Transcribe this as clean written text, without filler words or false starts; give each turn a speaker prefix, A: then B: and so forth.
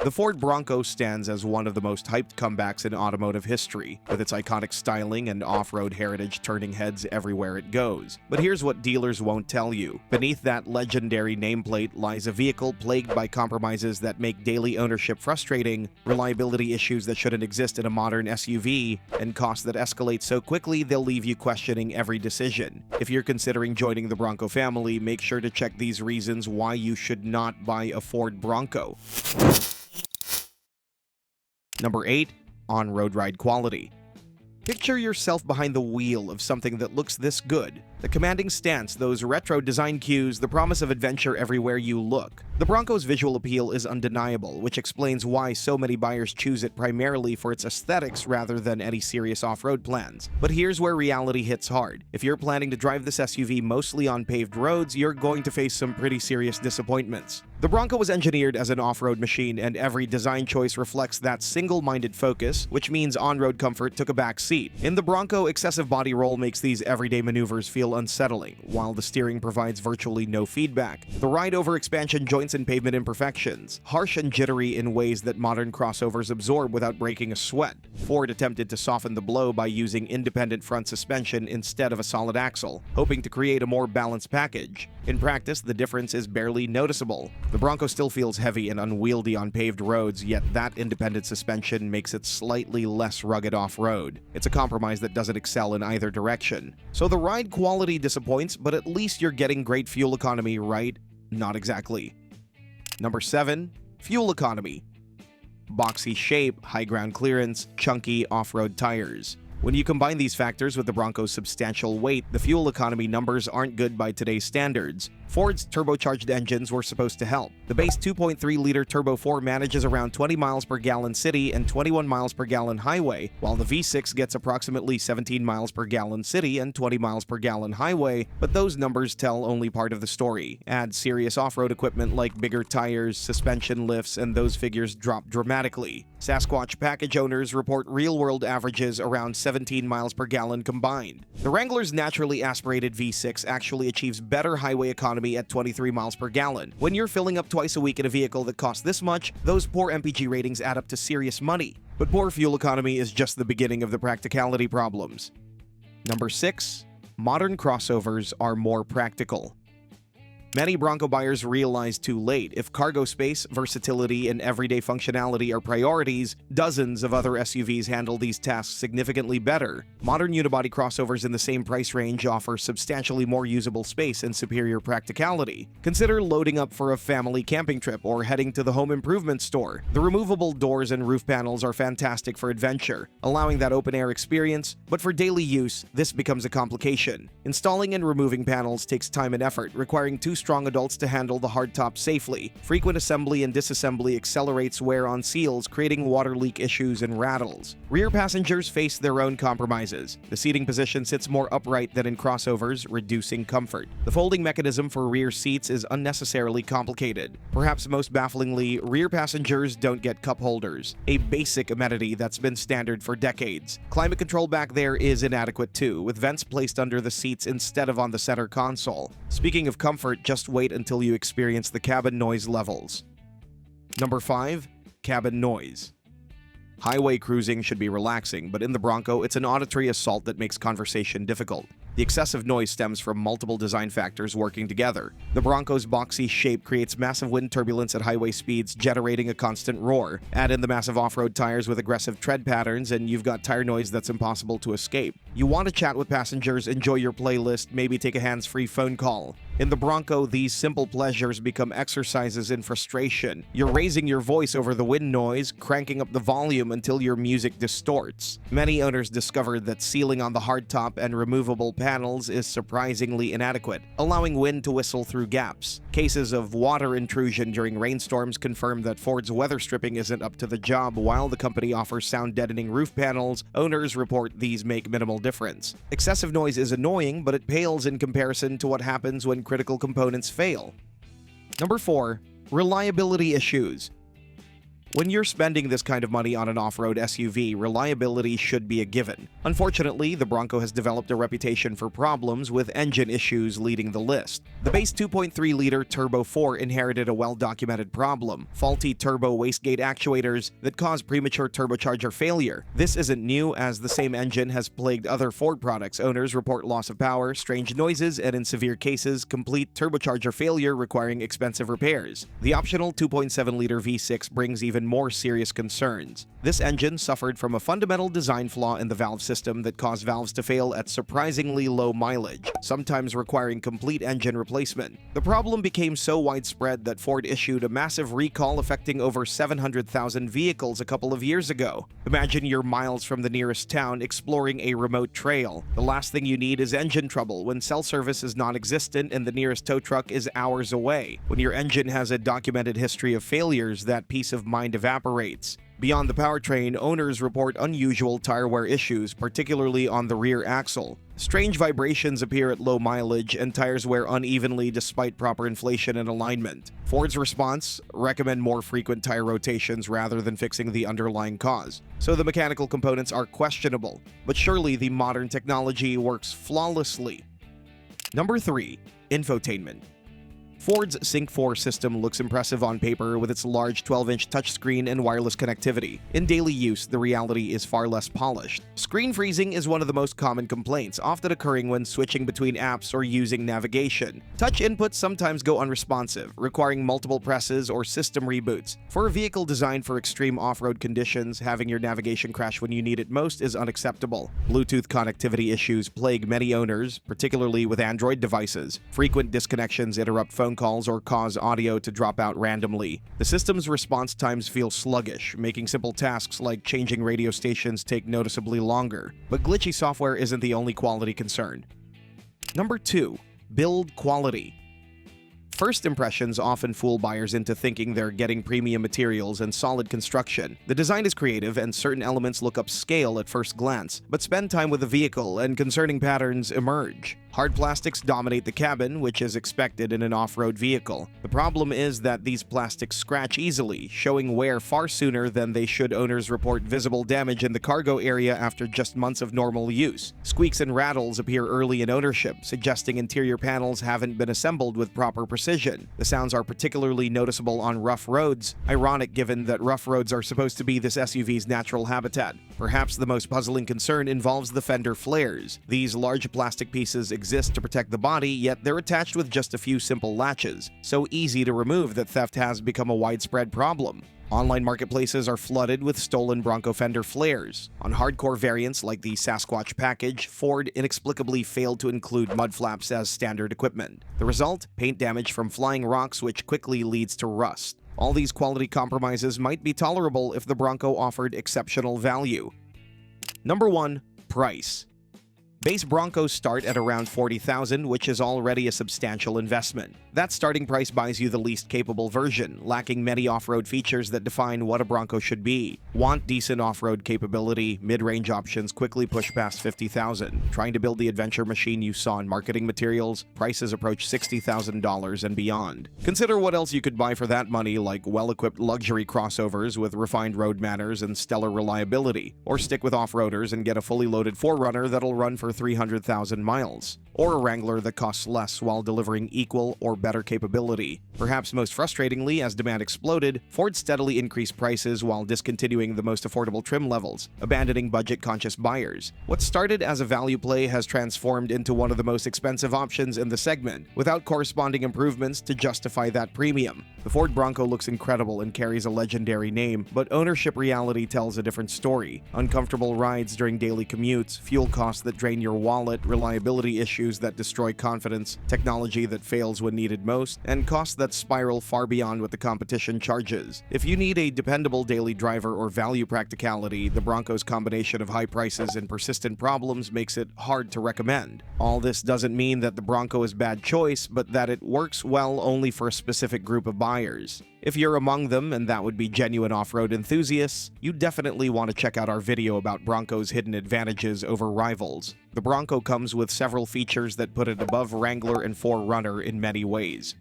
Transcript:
A: The Ford Bronco stands as one of the most hyped comebacks in automotive history, with its iconic styling and off-road heritage turning heads everywhere it goes. But here's what dealers won't tell you. Beneath that legendary nameplate lies a vehicle plagued by compromises that make daily ownership frustrating, reliability issues that shouldn't exist in a modern SUV, and costs that escalate so quickly they'll leave you questioning every decision. If you're considering joining the Bronco family, make sure to check these reasons why you should not buy a Ford Bronco. Number 8. On-road ride quality. Picture yourself behind the wheel of something that looks this good. The commanding stance, those retro design cues, the promise of adventure everywhere you look. The Bronco's visual appeal is undeniable, which explains why so many buyers choose it primarily for its aesthetics rather than any serious off-road plans. But here's where reality hits hard. If you're planning to drive this SUV mostly on paved roads, you're going to face some pretty serious disappointments. The Bronco was engineered as an off-road machine, and every design choice reflects that single-minded focus, which means on-road comfort took a back seat. In the Bronco, excessive body roll makes these everyday maneuvers feel unsettling, while the steering provides virtually no feedback. The ride over expansion joints and pavement imperfections, harsh and jittery in ways that modern crossovers absorb without breaking a sweat. Ford attempted to soften the blow by using independent front suspension instead of a solid axle, hoping to create a more balanced package. In practice, the difference is barely noticeable. The Bronco still feels heavy and unwieldy on paved roads, yet that independent suspension makes it slightly less rugged off-road. It's a compromise that doesn't excel in either direction. So the ride quality disappoints, but at least you're getting great fuel economy, right? Not exactly. Number 7. Fuel economy. Boxy shape, high ground clearance, chunky off-road tires. When you combine these factors with the Bronco's substantial weight, the fuel economy numbers aren't good by today's standards. Ford's turbocharged engines were supposed to help. The base 2.3-liter Turbo 4 manages around 20 miles per gallon city and 21 miles per gallon highway, while the V6 gets approximately 17 miles per gallon city and 20 miles per gallon highway, but those numbers tell only part of the story. Add serious off-road equipment like bigger tires, suspension lifts, and those figures drop dramatically. Sasquatch package owners report real-world averages around 17 miles per gallon combined. The Wrangler's naturally aspirated V6 actually achieves better highway economy at 23 miles per gallon. When you're filling up twice a week in a vehicle that costs this much, those poor MPG ratings add up to serious money. But poor fuel economy is just the beginning of the practicality problems. Number 6. Modern crossovers are more practical. Many Bronco buyers realize too late, if cargo space, versatility, and everyday functionality are priorities, dozens of other SUVs handle these tasks significantly better. Modern unibody crossovers in the same price range offer substantially more usable space and superior practicality. Consider loading up for a family camping trip or heading to the home improvement store. The removable doors and roof panels are fantastic for adventure, allowing that open-air experience, but for daily use, this becomes a complication. Installing and removing panels takes time and effort, requiring two strong adults to handle the hardtop safely. Frequent assembly and disassembly accelerates wear on seals, creating water leak issues and rattles. Rear passengers face their own compromises. The seating position sits more upright than in crossovers, reducing comfort. The folding mechanism for rear seats is unnecessarily complicated. Perhaps most bafflingly, rear passengers don't get cup holders, a basic amenity that's been standard for decades. Climate control back there is inadequate too, with vents placed under the seats instead of on the center console. Speaking of comfort, just wait until you experience the cabin noise levels. Number 5. Cabin noise. Highway cruising should be relaxing, but in the Bronco, it's an auditory assault that makes conversation difficult. The excessive noise stems from multiple design factors working together. The Bronco's boxy shape creates massive wind turbulence at highway speeds, generating a constant roar. Add in the massive off-road tires with aggressive tread patterns, and you've got tire noise that's impossible to escape. You want to chat with passengers, enjoy your playlist, maybe take a hands-free phone call. In the Bronco, these simple pleasures become exercises in frustration. You're raising your voice over the wind noise, cranking up the volume until your music distorts. Many owners discovered that sealing on the hardtop and removable panels is surprisingly inadequate, allowing wind to whistle through gaps. Cases of water intrusion during rainstorms confirm that Ford's weather stripping isn't up to the job. While the company offers sound-deadening roof panels, owners report these make minimal difference. Excessive noise is annoying, but it pales in comparison to what happens when critical components fail. Number 4. Reliability issues. When you're spending this kind of money on an off-road SUV, reliability should be a given. Unfortunately, the Bronco has developed a reputation for problems, with engine issues leading the list. The base 2.3-liter Turbo 4 inherited a well-documented problem: faulty turbo wastegate actuators that cause premature turbocharger failure. This isn't new, as the same engine has plagued other Ford products. Owners report loss of power, strange noises, and in severe cases, complete turbocharger failure requiring expensive repairs. The optional 2.7-liter V6 brings even more serious concerns. This engine suffered from a fundamental design flaw in the valve system that caused valves to fail at surprisingly low mileage, sometimes requiring complete engine replacement. The problem became so widespread that Ford issued a massive recall affecting over 700,000 vehicles a couple of years ago. Imagine you're miles from the nearest town exploring a remote trail. The last thing you need is engine trouble when cell service is non-existent and the nearest tow truck is hours away. When your engine has a documented history of failures, that peace of mind evaporates. Beyond the powertrain, owners report unusual tire wear issues, particularly on the rear axle. Strange vibrations appear at low mileage, and tires wear unevenly despite proper inflation and alignment. Ford's response: recommend more frequent tire rotations rather than fixing the underlying cause. So the mechanical components are questionable, but surely the modern technology works flawlessly. Number 3. Infotainment. Ford's Sync 4 system looks impressive on paper with its large 12-inch touchscreen and wireless connectivity. In daily use, the reality is far less polished. Screen freezing is one of the most common complaints, often occurring when switching between apps or using navigation. Touch inputs sometimes go unresponsive, requiring multiple presses or system reboots. For a vehicle designed for extreme off-road conditions, having your navigation crash when you need it most is unacceptable. Bluetooth connectivity issues plague many owners, particularly with Android devices. Frequent disconnections interrupt phone calls or cause audio to drop out randomly. The system's response times feel sluggish, making simple tasks like changing radio stations take noticeably longer. But glitchy software isn't the only quality concern. Number 2. Build quality. First impressions often fool buyers into thinking they're getting premium materials and solid construction. The design is creative and certain elements look upscale at first glance, but spend time with the vehicle and concerning patterns emerge. Hard plastics dominate the cabin, which is expected in an off-road vehicle. The problem is that these plastics scratch easily, showing wear far sooner than they should. Owners report visible damage in the cargo area after just months of normal use. Squeaks and rattles appear early in ownership, suggesting interior panels haven't been assembled with proper precision. The sounds are particularly noticeable on rough roads, ironic given that rough roads are supposed to be this SUV's natural habitat. Perhaps the most puzzling concern involves the fender flares. These large plastic pieces exist to protect the body, yet they're attached with just a few simple latches, so easy to remove that theft has become a widespread problem. Online marketplaces are flooded with stolen Bronco fender flares. On hardcore variants like the Sasquatch package, Ford inexplicably failed to include mud flaps as standard equipment. The result? Paint damage from flying rocks, which quickly leads to rust. All these quality compromises might be tolerable if the Bronco offered exceptional value. Number 1. Price. Base Broncos start at around $40,000, which is already a substantial investment. That starting price buys you the least capable version, lacking many off-road features that define what a Bronco should be. Want decent off-road capability? Mid-range options quickly push past $50,000. Trying to build the adventure machine you saw in marketing materials? Prices approach $60,000 and beyond. Consider what else you could buy for that money, like well-equipped luxury crossovers with refined road manners and stellar reliability. Or stick with off-roaders and get a fully loaded 4Runner that'll run for 300,000 miles. Or a Wrangler that costs less while delivering equal or better capability. Perhaps most frustratingly, as demand exploded, Ford steadily increased prices while discontinuing the most affordable trim levels, abandoning budget-conscious buyers. What started as a value play has transformed into one of the most expensive options in the segment, without corresponding improvements to justify that premium. The Ford Bronco looks incredible and carries a legendary name, but ownership reality tells a different story. Uncomfortable rides during daily commutes, fuel costs that drain your wallet, reliability issues that destroy confidence, technology that fails when needed most, and costs that spiral far beyond what the competition charges. If you need a dependable daily driver or value practicality, the Bronco's combination of high prices and persistent problems makes it hard to recommend. All this doesn't mean that the Bronco is a bad choice, but that it works well only for a specific group of buyers. If you're among them, and that would be genuine off-road enthusiasts, you definitely want to check out our video about Bronco's hidden advantages over rivals. The Bronco comes with several features that put it above Wrangler and 4Runner in many ways.